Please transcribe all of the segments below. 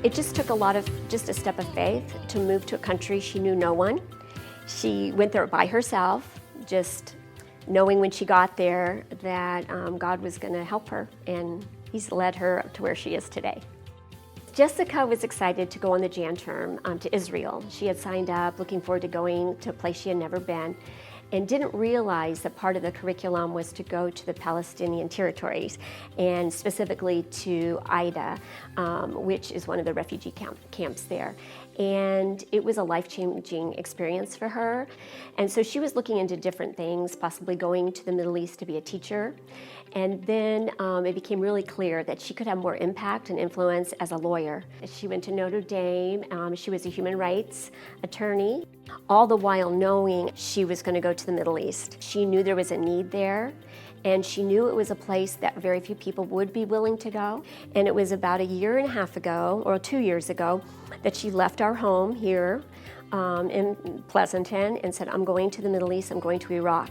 It just took just a step of faith to move to a country she knew no one. She went there by herself, just knowing when she got there that God was going to help her, and He's led her to where she is today. Jessica was excited to go on the Jan term to Israel. She had signed up, looking forward to going to a place she had never been, and didn't realize that part of the curriculum was to go to the Palestinian territories, and specifically to Ida, which is one of the refugee camps there. And it was a life-changing experience for her. And so she was looking into different things, possibly going to the Middle East to be a teacher. And then it became really clear that she could have more impact and influence as a lawyer. She went to Notre Dame. She was a human rights attorney, all the while knowing she was going to go to the Middle East. She knew there was a need there, and she knew it was a place that very few people would be willing to go. And it was about 1.5 years ago, or 2 years ago, that she left our home here in Pleasanton and said, I'm going to the Middle East, I'm going to Iraq.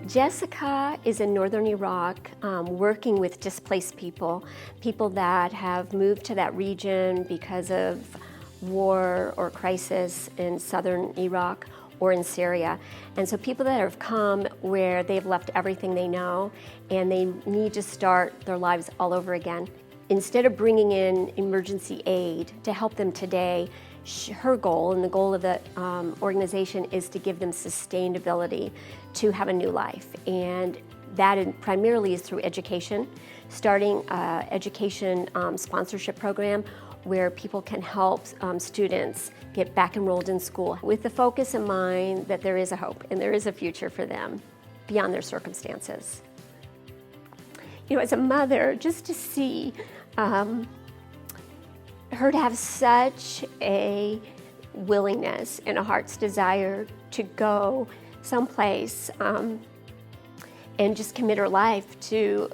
Jessica is in northern Iraq working with displaced people that have moved to that region because of war or crisis in southern Iraq or in Syria. And so people that have come where they've left everything they know and they need to start their lives all over again. Instead of bringing in emergency aid to help them today, her goal and the goal of the organization is to give them sustainability to have a new life. And that primarily is through education, starting an education sponsorship program where people can help students get back enrolled in school with the focus in mind that there is a hope and there is a future for them beyond their circumstances. You know, as a mother, just to see her to have such a willingness and a heart's desire to go someplace and just commit her life to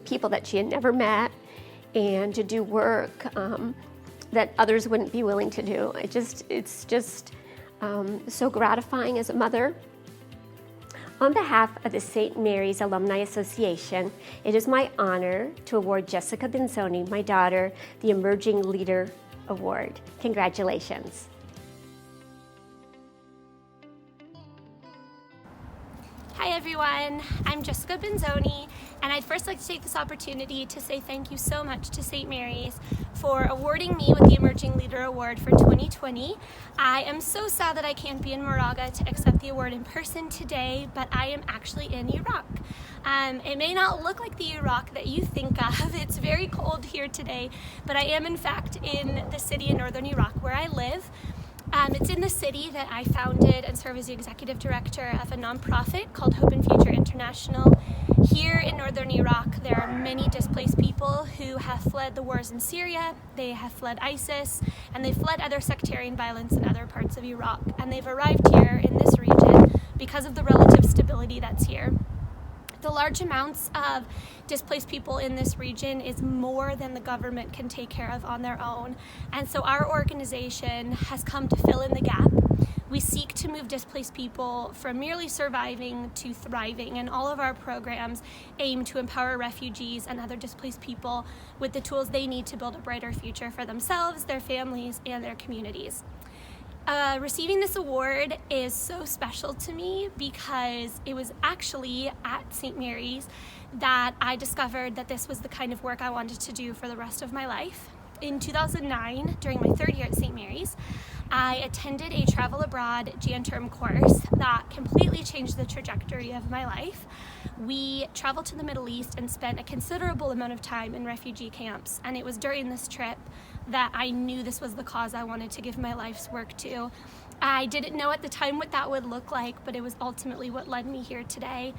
people that she had never met and to do work that others wouldn't be willing to do. It's just so gratifying as a mother. On behalf of the St. Mary's Alumni Association, it is my honor to award Jessica Binzoni, my daughter, the Emerging Leader Award. Congratulations. Hi everyone, I'm Jessica Binzoni, and I'd first like to take this opportunity to say thank you so much to St. Mary's for awarding me with the Emerging Leader Award for 2020. I am so sad that I can't be in Moraga to accept the award in person today, but I am actually in Iraq. It may not look like the Iraq that you think of. It's very cold here today, but I am in fact in the city in northern Iraq where I live. It's in the city that I founded and serve as the executive director of a nonprofit called Hope and Future International. Here in northern Iraq, there are many displaced people who have fled the wars in Syria, they have fled ISIS, and they've fled other sectarian violence in other parts of Iraq. And they've arrived here in this region because of the relative stability that's here. The large amounts of displaced people in this region is more than the government can take care of on their own. And so our organization has come to fill in the gap. We seek to move displaced people from merely surviving to thriving, and all of our programs aim to empower refugees and other displaced people with the tools they need to build a brighter future for themselves, their families, and their communities. Receiving this award is so special to me because it was actually at St. Mary's that I discovered that this was the kind of work I wanted to do for the rest of my life. In 2009, during my third year at St. Mary's, I attended a travel abroad Jan term course that completely changed the trajectory of my life. We traveled to the Middle East and spent a considerable amount of time in refugee camps, and it was during this trip that I knew this was the cause I wanted to give my life's work to. I didn't know at the time what that would look like, but it was ultimately what led me here today.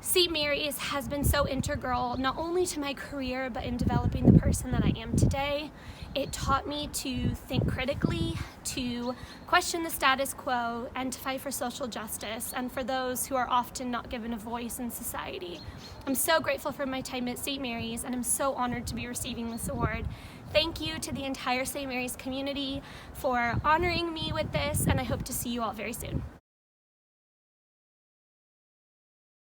St. Mary's has been so integral, not only to my career, but in developing the person that I am today. It taught me to think critically, to question the status quo, and to fight for social justice, and for those who are often not given a voice in society. I'm so grateful for my time at St. Mary's, and I'm so honored to be receiving this award. Thank you to the entire St. Mary's community for honoring me with this, and I hope to see you all very soon.